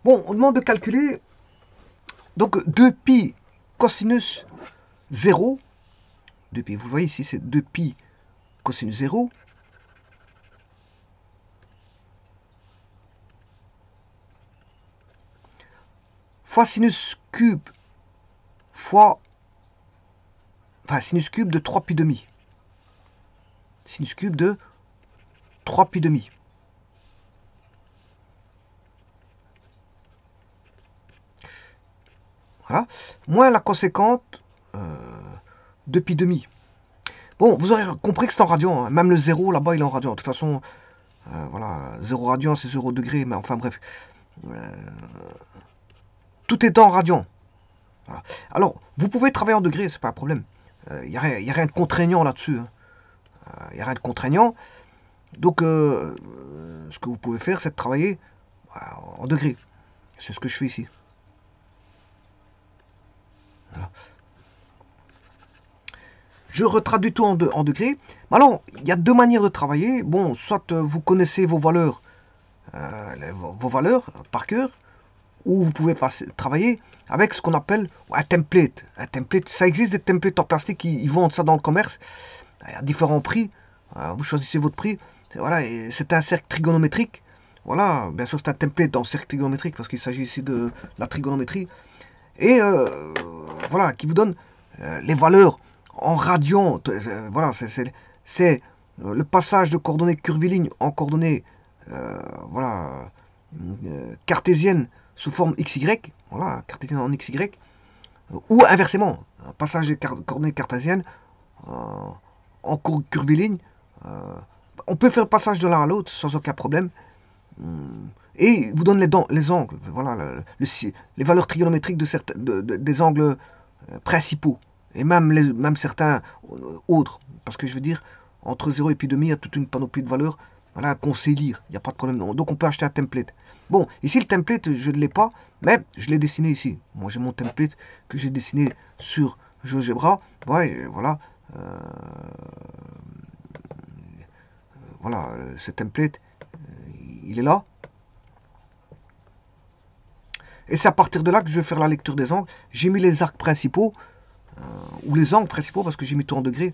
Bon, on demande de calculer donc 2pi cosinus 0. 2pi, vous voyez ici, c'est 2pi cosinus 0 fois sinus cube fois, enfin sinus cube de 3pi demi. Sinus cube de 3pi demi. Voilà. Moins la conséquente de pi demi. Bon, vous aurez compris que c'est en radian. Hein. Même le 0 là-bas, il est en radian. De toute façon, voilà, 0 radian, c'est 0 degré. Mais enfin, bref. Tout est en radian. Voilà. Alors, vous pouvez travailler en degrés, c'est pas un problème. Il n'y a rien de contraignant là-dessus. Il n'y a rien de contraignant. Donc, ce que vous pouvez faire, c'est de travailler en degrés. C'est ce que je fais ici. Voilà. Je retraduis tout en degrés. Alors, il y a deux manières de travailler. Bon, soit vous connaissez vos valeurs par cœur, ou vous pouvez travailler avec ce qu'on appelle un template. Un template, ça existe des templates en plastique, ils vendent ça dans le commerce, à différents prix. Vous choisissez votre prix. Voilà, c'est un cercle trigonométrique. Voilà, bien sûr c'est un template dans le cercle trigonométrique parce qu'il s'agit ici de la trigonométrie. Et voilà, qui vous donne les valeurs en radians. Voilà, c'est le passage de coordonnées curvilignes en coordonnées voilà, cartésiennes sous forme XY, voilà, cartésienne en XY, ou inversement, un passage de coordonnées cartésiennes en curviligne. On peut faire le passage de l'un à l'autre sans aucun problème. Et il vous donne les angles, voilà, les valeurs trigonométriques des angles principaux. Et même certains autres. Parce que je veux dire, entre 0 et pi demi, il y a toute une panoplie de valeurs voilà, qu'on sait lire. Il n'y a pas de problème. Donc on peut acheter un template. Bon, ici le template, je ne l'ai pas, mais je l'ai dessiné ici. Moi j'ai mon template que j'ai dessiné sur GeoGebra. Ouais, voilà. Voilà, ce template, il est là. Et c'est à partir de là que je vais faire la lecture des angles. J'ai mis les arcs principaux, ou les angles principaux, parce que j'ai mis tout en degrés.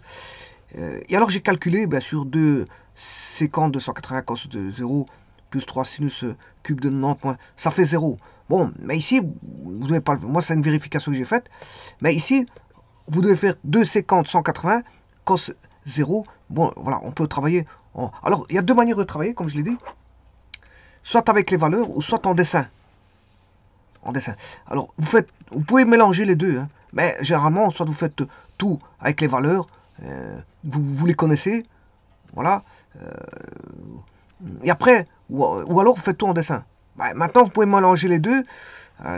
Et alors j'ai calculé, bien sûr, 2 séquentes de 180 cos de 0, plus 3 sinus cube de 90, ça fait 0. Bon, mais ici, vous devez pas le faire. Moi, c'est une vérification que j'ai faite. Mais ici, vous devez faire 2 séquentes 180 cos 0. Bon, voilà, on peut travailler en... Alors, il y a deux manières de travailler, comme je l'ai dit. Soit avec les valeurs, ou soit en dessin. En dessin. Alors, vous pouvez mélanger les deux, hein, mais généralement, soit vous faites tout avec les valeurs, vous les connaissez, voilà, et après, ou alors vous faites tout en dessin. Bah, maintenant, vous pouvez mélanger les deux,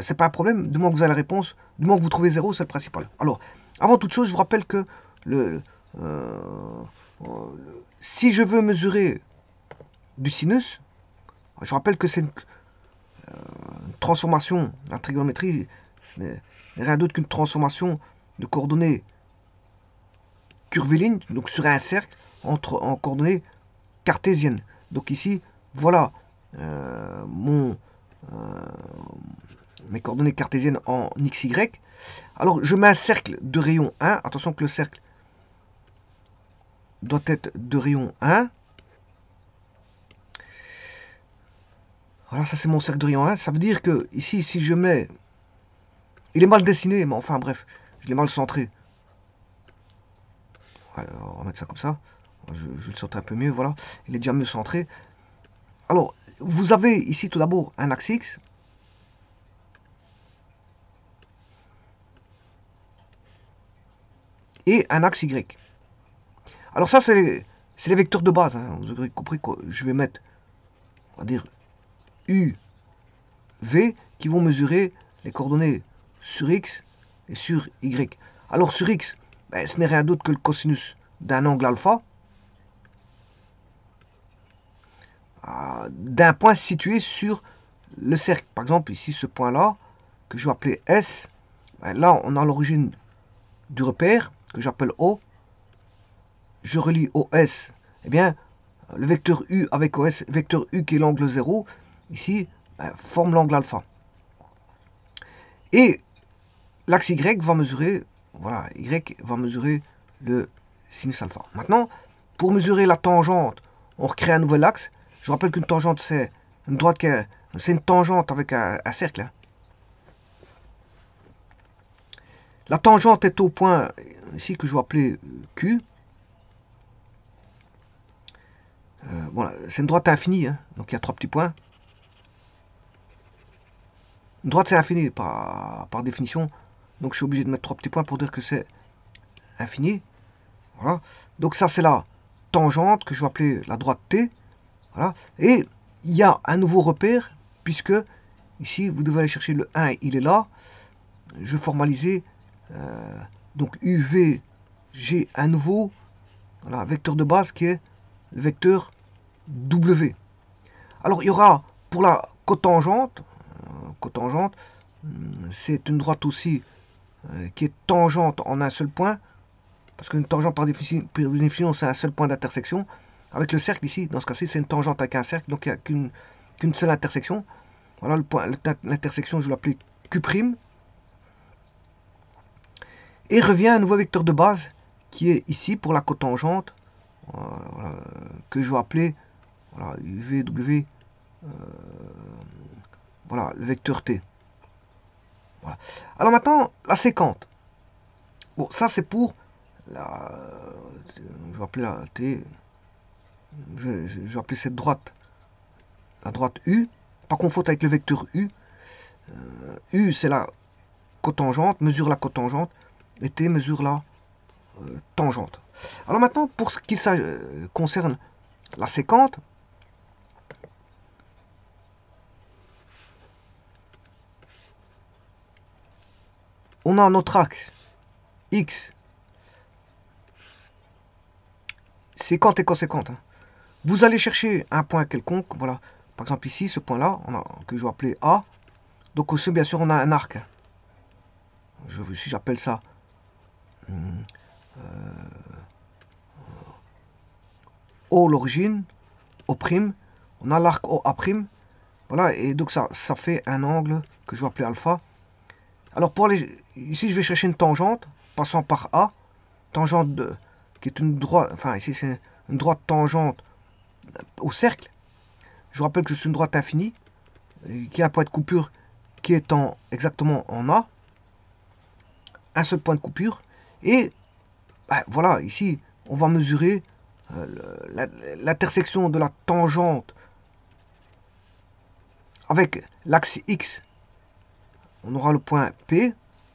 c'est pas un problème, du moment que vous avez la réponse, du moment que vous trouvez 0, c'est le principal. Alors, avant toute chose, je vous rappelle que si je veux mesurer du sinus, je rappelle que c'est une transformation, la trigonométrie n'est rien d'autre qu'une transformation de coordonnées curvilignes, donc sur un cercle, en coordonnées cartésiennes. Donc ici, voilà mes coordonnées cartésiennes en XY. Alors je mets un cercle de rayon 1. Attention que le cercle doit être de rayon 1. Voilà, ça c'est mon cercle de rayon 1. Ça veut dire que ici, si je mets... Il est mal dessiné, mais enfin bref, je l'ai mal centré. Voilà, on va mettre ça comme ça. Je le centre un peu mieux, voilà. Il est déjà mieux centré. Alors, vous avez ici tout d'abord un axe X. Et un axe Y. Alors ça, c'est les vecteurs de base. Hein. Vous avez compris que je vais mettre, on va dire, U, V, qui vont mesurer les coordonnées sur X et sur Y. Alors sur X, ben, ce n'est rien d'autre que le cosinus d'un angle alpha, d'un point situé sur le cercle. Par exemple, ici, ce point-là, que je vais appeler S, ben, là, on a l'origine du repère, que j'appelle O. Je relie OS, eh bien, le vecteur U avec OS, vecteur U qui est l'angle 0, ici, ben, forme l'angle alpha. Et l'axe Y va mesurer, voilà, Y va mesurer le sinus alpha. Maintenant, pour mesurer la tangente, on recrée un nouvel axe. Je vous rappelle qu'une tangente, c'est une droite c'est une tangente avec un cercle. Hein. La tangente est au point ici que je vais appeler Q. Voilà, c'est une droite infinie, hein, donc il y a 3 petits points. Une droite c'est infini par définition, donc je suis obligé de mettre 3 petits points pour dire que c'est infini. Voilà, donc ça c'est la tangente que je vais appeler la droite T. Voilà, et il y a un nouveau repère, puisque ici vous devez aller chercher le 1, il est là. Je vais formaliser, donc UV, j'ai un nouveau voilà, vecteur de base qui est le vecteur W. Alors il y aura pour la cotangente, c'est une droite aussi qui est tangente en un seul point, parce qu'une tangente par définition c'est un seul point d'intersection. Avec le cercle ici, dans ce cas-ci, c'est une tangente avec un cercle, donc il n'y a qu'une seule intersection. Voilà le point, l'intersection, je vais l'appeler Q'. Et revient un nouveau vecteur de base qui est ici pour la cotangente, voilà, que je vais appeler voilà, UVW, voilà, le vecteur T. Voilà. Alors maintenant, la séquente. Bon, ça c'est pour la. Je vais appeler la T. Je vais appeler cette droite la droite U. Pas confondre avec le vecteur U. U c'est la cotangente, mesure la cotangente. Et T mesure la tangente. Alors maintenant, pour ce qui concerne la séquente, on a notre axe X, séquente et coséquente. Hein. Vous allez chercher un point quelconque, voilà. Par exemple ici, ce point-là, que je vais appeler A. Donc aussi, bien sûr, on a un arc. Si j'appelle ça O l'origine, O', on a l'arc OA'. Voilà, et donc ça fait un angle que je vais appeler alpha. Alors pour aller, ici je vais chercher une tangente, passant par A, tangente qui est une droite, enfin ici c'est une droite tangente au cercle. Je vous rappelle que c'est une droite infinie, qui a un point de coupure qui est exactement en A, un seul point de coupure, et ben, voilà, ici on va mesurer l'intersection de la tangente avec l'axe X. On aura le point P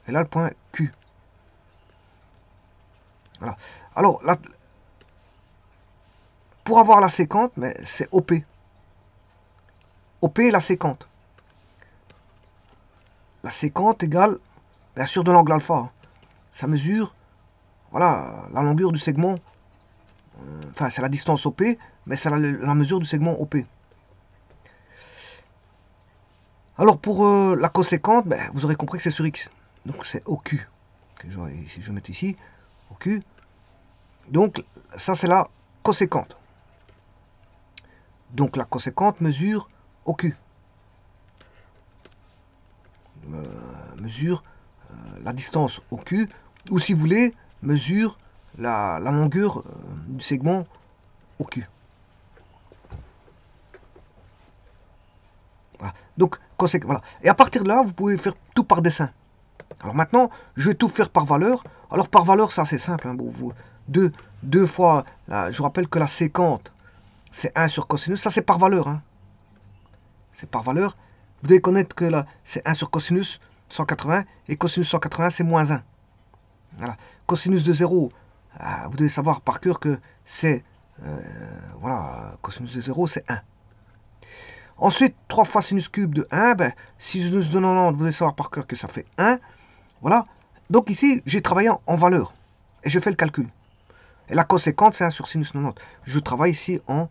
et là le point Q. Voilà. Alors, pour avoir la séquente, c'est OP. OP est la séquente. La séquente égale, bien sûr, de l'angle alpha. Hein. Ça mesure, voilà, la longueur du segment. Enfin, c'est la distance OP, mais c'est la mesure du segment OP. Alors, pour la coséquente, ben, vous aurez compris que c'est sur X. Donc, c'est OQ. Si je vais mettre ici, OQ. Donc, ça, c'est la coséquente. Donc, la coséquente mesure OQ. Mesure la distance OQ. Ou, si vous voulez, mesure la longueur du segment OQ. Voilà. Donc, voilà. Et à partir de là, vous pouvez faire tout par dessin. Alors maintenant, je vais tout faire par valeur. Alors par valeur, ça c'est simple. Hein, bon, deux fois, là, je vous rappelle que la séquente, c'est 1 sur cosinus. Ça c'est par valeur. Hein. C'est par valeur. Vous devez connaître que là, c'est 1 sur cosinus 180. Et cosinus 180, c'est moins 1. Voilà. Cosinus de 0, vous devez savoir par cœur que c'est... voilà, cosinus de 0, c'est 1. Ensuite, 3 fois sinus cube de 1, ben, sinus de 90, vous devez savoir par cœur que ça fait 1. Voilà. Donc ici, j'ai travaillé en valeur. Et je fais le calcul. Et la coséquente, c'est 1 sur sinus 90. Je travaille ici en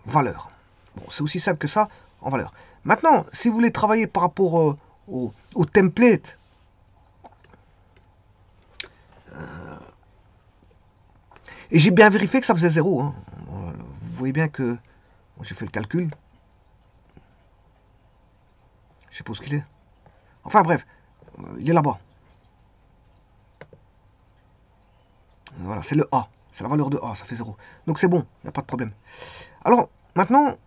valeur. Bon, c'est aussi simple que ça, en valeur. Maintenant, si vous voulez travailler par rapport au template, et j'ai bien vérifié que ça faisait 0. Hein. Vous voyez bien que j'ai fait le calcul. Je sais pas ce qu'il est. Enfin bref, il est là-bas. Voilà, c'est le A. C'est la valeur de A, ça fait 0. Donc c'est bon, il n'y a pas de problème. Alors, maintenant,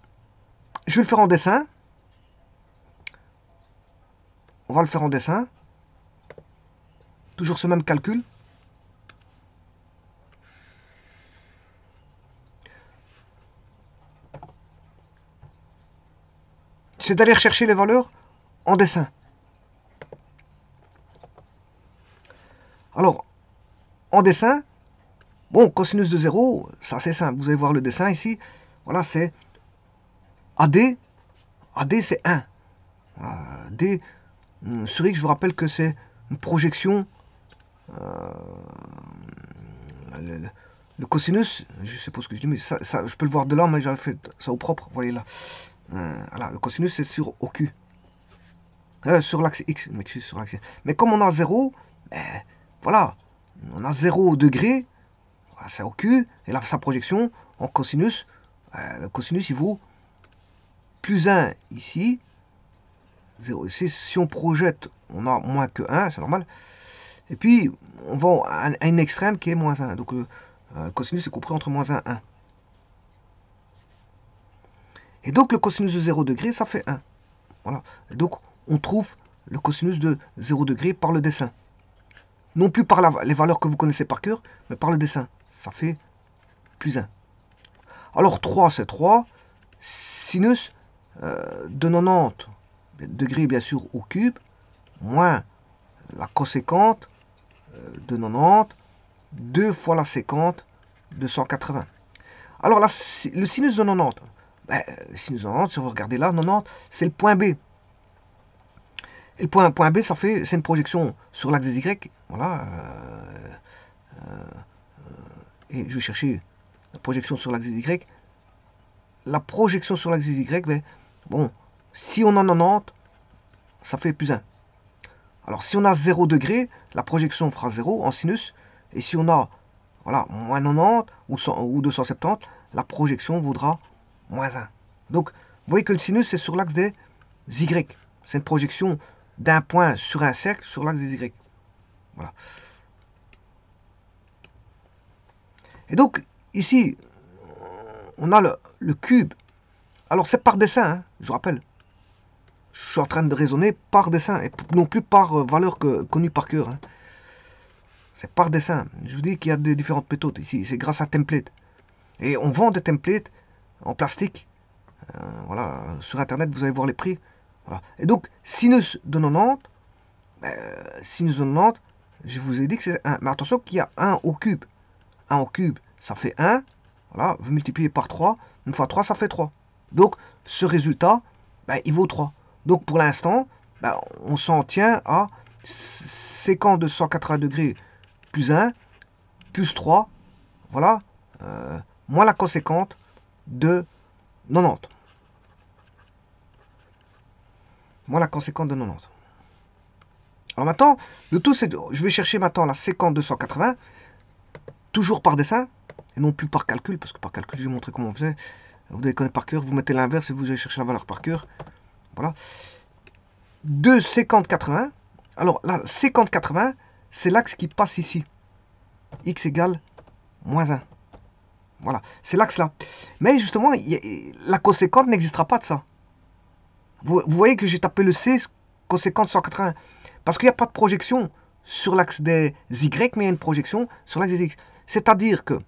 je vais le faire en dessin. On va le faire en dessin. Toujours ce même calcul. C'est d'aller rechercher les valeurs en dessin. Alors, en dessin, bon, cosinus de 0, c'est assez simple. Vous allez voir le dessin ici. Voilà, c'est AD. AD, c'est 1. D sur X, je vous rappelle que c'est une projection. Le cosinus, je sais pas ce que je dis, mais ça, je peux le voir de là, mais j'avais fait ça au propre. Voyez là. Voilà, le cosinus, c'est sur OQ. Sur l'axe X, sur l'axe. Mais comme on a 0, voilà, on a 0 degré, c'est OQ, et là, sa projection en cosinus, le cosinus, il vaut plus 1 ici, 0 ici. Si on projette, on a moins que 1, c'est normal. Et puis, on va à une extrême qui est moins 1. Donc, le cosinus est compris entre moins 1 et 1. Et donc, le cosinus de 0 degré, ça fait 1. Voilà. Et donc, on trouve le cosinus de 0 degré par le dessin. Non plus par les valeurs que vous connaissez par cœur, mais par le dessin. Ça fait plus 1. Alors, 3, c'est 3. Sinus de 90 degrés, bien sûr, au cube, moins la coséquente de 90, 2 fois la séquente de 180. Alors, le sinus de 90, le sinus de 90, si vous regardez là, 90, c'est le point B. Et le point B, c'est une projection sur l'axe des Y. Voilà. Et je vais chercher la projection sur l'axe des Y. La projection sur l'axe des Y, ben, bon, si on a 90, ça fait plus 1. Alors, si on a 0 degré, la projection fera 0 en sinus. Et si on a, voilà, moins 90 ou 270, la projection vaudra moins 1. Donc, vous voyez que le sinus, c'est sur l'axe des Y. C'est une projection d'un point sur un cercle sur l'axe des Y. Voilà. Et donc, ici, on a le cube. Alors, c'est par dessin, hein, je vous rappelle. Je suis en train de raisonner par dessin, et non plus par valeur connue par cœur. Hein. C'est par dessin. Je vous dis qu'il y a des différentes méthodes ici. C'est grâce à template. Et on vend des templates en plastique. Voilà, sur Internet, vous allez voir les prix. Voilà. Et donc, sinus de 90, sinus de 90, je vous ai dit que c'est 1. Mais attention qu'il y a 1 au cube. 1 au cube, ça fait 1. Voilà, vous multipliez par 3. 1 fois 3, ça fait 3. Donc, ce résultat, il vaut 3. Donc, pour l'instant, on s'en tient à séquence de 180 degrés plus 1, plus 3. Voilà. Moins la coséquente de 90. Moins la conséquente de 90. Alors maintenant, le tout c'est, je vais chercher maintenant la séquence de 180, toujours par dessin, et non plus par calcul, parce que par calcul, je vais montrer comment on faisait. Vous devez connaître par cœur, vous mettez l'inverse et vous allez chercher la valeur par cœur. Voilà. De séquence 80. Alors, la séquence 80, c'est l'axe qui passe ici. X égale moins 1. Voilà, c'est l'axe là. Mais justement, la coséquente n'existera pas de ça. Vous voyez que j'ai tapé le C, coséquente 180. Parce qu'il n'y a pas de projection sur l'axe des Y, mais il y a une projection sur l'axe des X. C'est-à-dire que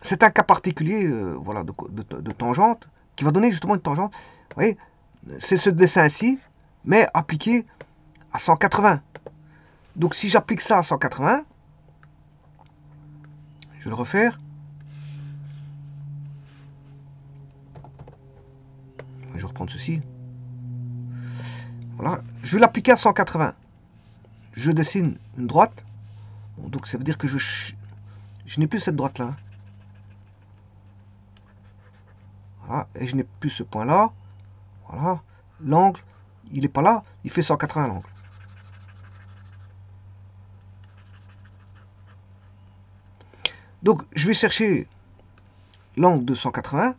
c'est un cas particulier voilà, de tangente qui va donner justement une tangente. Vous voyez, c'est ce dessin-ci, mais appliqué à 180. Donc si j'applique ça à 180, je vais le refaire. Je vais reprendre ceci. Voilà, je vais l'appliquer à 180. Je dessine une droite. Bon, donc ça veut dire que je n'ai plus cette droite-là. Voilà, et je n'ai plus ce point-là. Voilà, l'angle, il n'est pas là, il fait 180 l'angle. Donc je vais chercher l'angle de 180,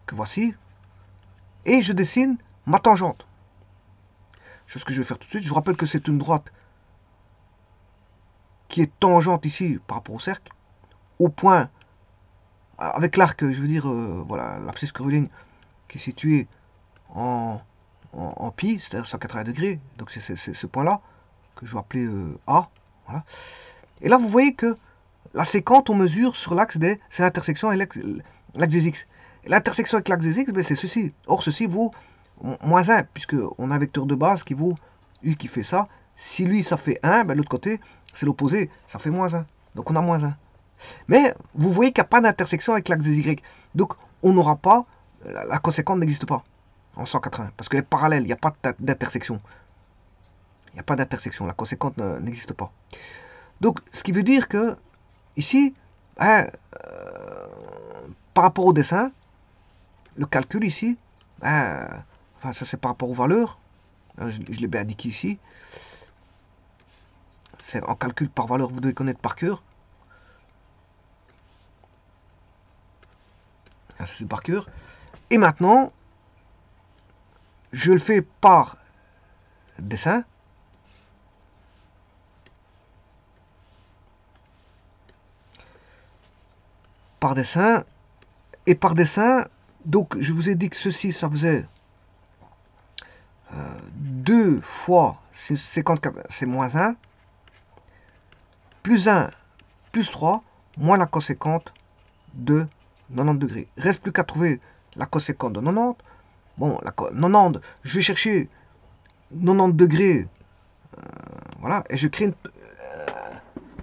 que voici, et je dessine ma tangente. chose que je vais faire tout de suite. Je vous rappelle que c'est une droite qui est tangente ici par rapport au cercle, au point, avec l'arc, je veux dire, voilà, l'abscisse curviligne qui est située en pi, c'est-à-dire 180 degrés. Donc c'est ce point-là que je vais appeler A. Voilà. Et là, vous voyez que la séquente, on mesure sur l'axe des... C'est l'intersection avec l'axe des x. L'intersection avec l'axe des x, ben, c'est ceci. Or, ceci vaut moins 1, puisqu'on a un vecteur de base qui vaut u qui fait ça. Si lui, ça fait 1, ben, l'autre côté, c'est l'opposé, ça fait moins 1. Donc on a moins 1. Mais vous voyez qu'il n'y a pas d'intersection avec l'axe des y. Donc on n'aura pas... La coséquente n'existe pas en 180, parce qu'elle est parallèle, il n'y a pas d'intersection. Il n'y a pas d'intersection, la coséquente n'existe pas. Donc, ce qui veut dire que, ici, hein, par rapport au dessin, le calcul ici, enfin ça c'est par rapport aux valeurs, je l'ai bien indiqué ici, c'est en calcul par valeur, vous devez connaître par cœur. Ça c'est par cœur. Et maintenant, je le fais par dessin. Par dessin. Et par dessin, donc je vous ai dit que ceci, ça faisait 2 fois 54, c'est moins 1, plus 1, plus 3, moins la coséquente de 90 degrés. Il ne reste plus qu'à trouver la coséquente de 90. Bon, la 90, je vais chercher 90 degrés, voilà, et je crée une,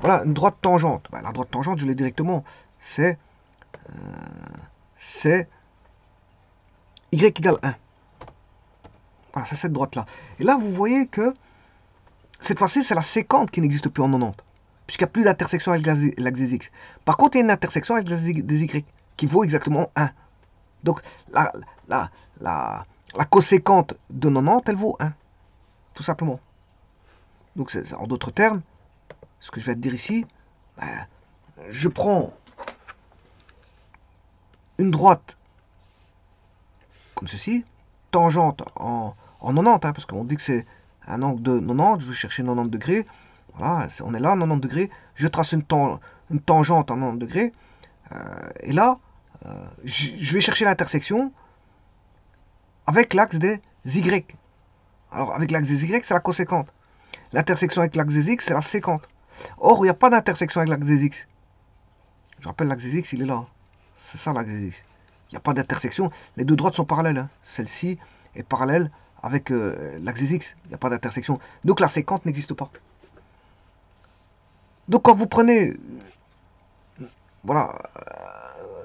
voilà, une droite tangente. Ben, la droite tangente, je l'ai directement, c'est y égale 1. Voilà, c'est cette droite-là. Et là, vous voyez que cette fois-ci, c'est la séquente qui n'existe plus en 90, puisqu'il n'y a plus d'intersection avec l'axe des x. Par contre, il y a une intersection avec l'axe des y, qui vaut exactement 1. Donc, la coséquente de 90, elle vaut 1. Tout simplement. Donc, en d'autres termes, ce que je vais te dire ici, ben, je prends une droite comme ceci, tangente en 90, hein, parce qu'on dit que c'est un angle de 90, je vais chercher 90 degrés, voilà, on est là, 90 degrés, je trace une tangente en 90 degrés, et là, je vais chercher l'intersection avec l'axe des y. Alors, avec l'axe des y, c'est la coséquente. L'intersection avec l'axe des x, c'est la séquente. Or, il n'y a pas d'intersection avec l'axe des x. Je rappelle, l'axe des x, il est là. C'est ça l'axe des x. Il n'y a pas d'intersection. Les deux droites sont parallèles. Hein. Celle-ci est parallèle avec l'axe des x. Il n'y a pas d'intersection. Donc la séquente n'existe pas. Donc quand vous prenez, voilà,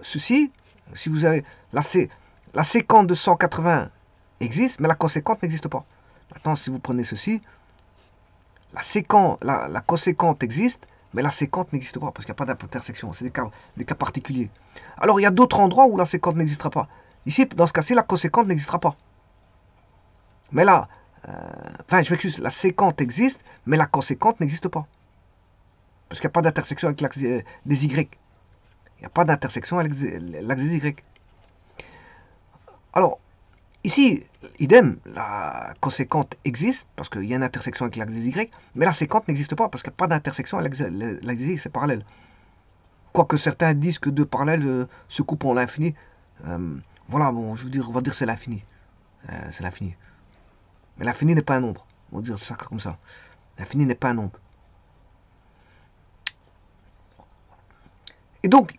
ceci, si vous avez la séquente de 180 existe, mais la coséquente n'existe pas. Maintenant, si vous prenez ceci, la coséquente existe, mais la séquente n'existe pas, parce qu'il n'y a pas d'intersection, c'est des cas particuliers. Alors, il y a d'autres endroits où la séquente n'existera pas. Ici, dans ce cas-ci, la coséquente n'existera pas. Mais là, enfin, je m'excuse, la séquente existe, mais la coséquente n'existe pas. Parce qu'il n'y a pas d'intersection avec l'axe des Y. Il n'y a pas d'intersection avec l'axe des Y. Alors, ici, idem, la coséquente existe, parce qu'il y a une intersection avec l'axe des Y, mais la séquente n'existe pas, parce qu'il n'y a pas d'intersection avec l'axe des Y, c'est parallèle. Quoique certains disent que deux parallèles se coupent en l'infini. Voilà, bon, je veux dire, on va dire c'est l'infini. C'est l'infini. Mais l'infini n'est pas un nombre. On va dire ça comme ça. L'infini n'est pas un nombre. Et donc,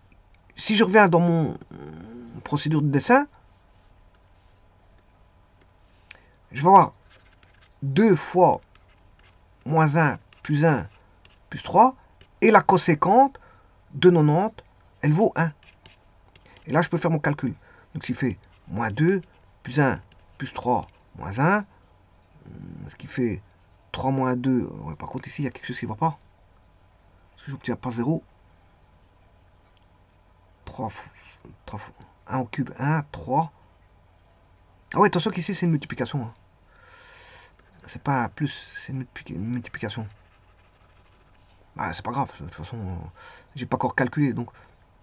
si je reviens dans mon procédure de dessin, je vais avoir 2 fois moins 1 plus 1 plus 3, et la coséquente de 90, elle vaut 1. Et là, je peux faire mon calcul. Donc, s'il fait moins 2 plus 1 plus 3 moins 1, ce qui fait 3 moins 2, ouais, par contre, ici, il y a quelque chose qui ne va pas. Parce que je n'obtiens pas 0. 3 fois 1 au cube, 1, 3. Ah ouais, attention qu'ici, c'est une multiplication. Hein. C'est pas un plus, c'est une multiplication. Bah, c'est pas grave, de toute façon, j'ai pas encore calculé. Donc,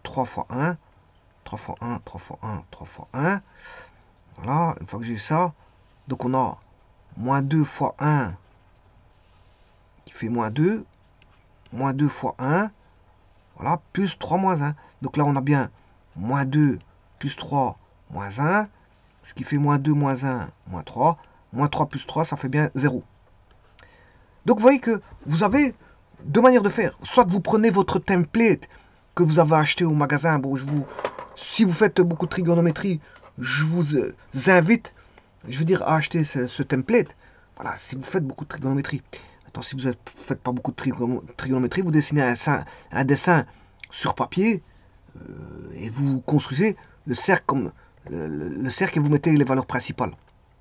3 fois 1, 3 fois 1, 3 fois 1, 3 fois 1. Voilà, une fois que j'ai ça, donc on a moins 2 fois 1 qui fait moins 2 fois 1, voilà, plus 3 moins 1. Donc là, on a bien moins 2 plus 3 moins 1, ce qui fait moins 2 moins 1 moins 3. Moins 3 plus 3, ça fait bien 0. Donc vous voyez que vous avez deux manières de faire. Soit vous prenez votre template que vous avez acheté au magasin. Bon, si vous faites beaucoup de trigonométrie, je vous invite, je veux dire, à acheter ce template. Voilà, si vous faites beaucoup de trigonométrie. Maintenant, si vous ne faites pas beaucoup de trigonométrie, vous dessinez un dessin sur papier et vous construisez le cercle comme le cercle et vous mettez les valeurs principales.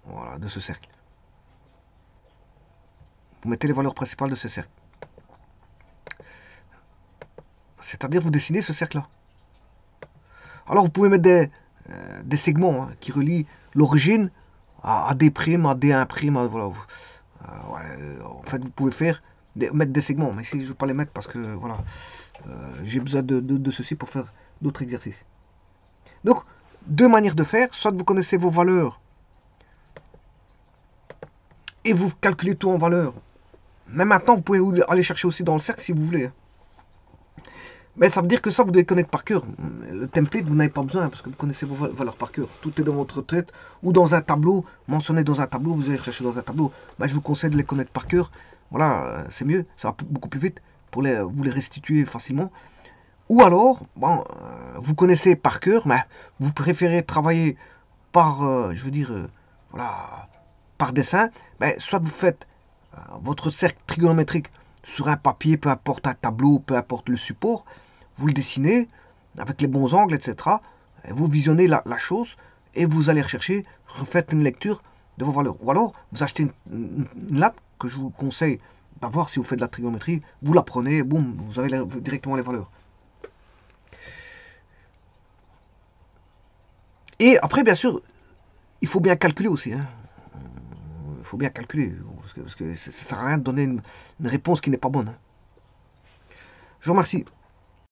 Voilà, de ce cercle. Vous mettez les valeurs principales de ce cercle. C'est-à-dire vous dessinez ce cercle-là. Alors vous pouvez mettre des segments qui relient l'origine à D', à D1', voilà. En fait, vous pouvez mettre des segments, mais ici je ne vais pas les mettre parce que voilà, j'ai besoin de ceci pour faire d'autres exercices. Donc, deux manières de faire. Soit vous connaissez vos valeurs et vous calculez tout en valeurs. Mais maintenant, vous pouvez aller chercher aussi dans le cercle si vous voulez. Mais ça veut dire que ça, vous devez connaître par cœur. Le template, vous n'avez pas besoin parce que vous connaissez vos valeurs par cœur. Tout est dans votre tête ou dans un tableau, mentionné dans un tableau, vous allez chercher dans un tableau. Mais je vous conseille de les connaître par cœur. Voilà, c'est mieux, ça va beaucoup plus vite pour vous les restituer facilement. Ou alors, bon, vous connaissez par cœur, mais vous préférez travailler par, je veux dire, voilà, par dessin. Ben, soit vous faites votre cercle trigonométrique sur un papier, peu importe un tableau, peu importe le support, vous le dessinez avec les bons angles, etc. Vous visionnez la chose et vous allez rechercher, refaites une lecture de vos valeurs. Ou alors, vous achetez une latte que je vous conseille d'avoir si vous faites de la trigonométrie, vous la prenez, boum, vous avez directement les valeurs. Et après, bien sûr, il faut bien calculer aussi. Hein. Il faut bien calculer, parce que ça ne sert à rien de donner une réponse qui n'est pas bonne. Hein. Je vous remercie.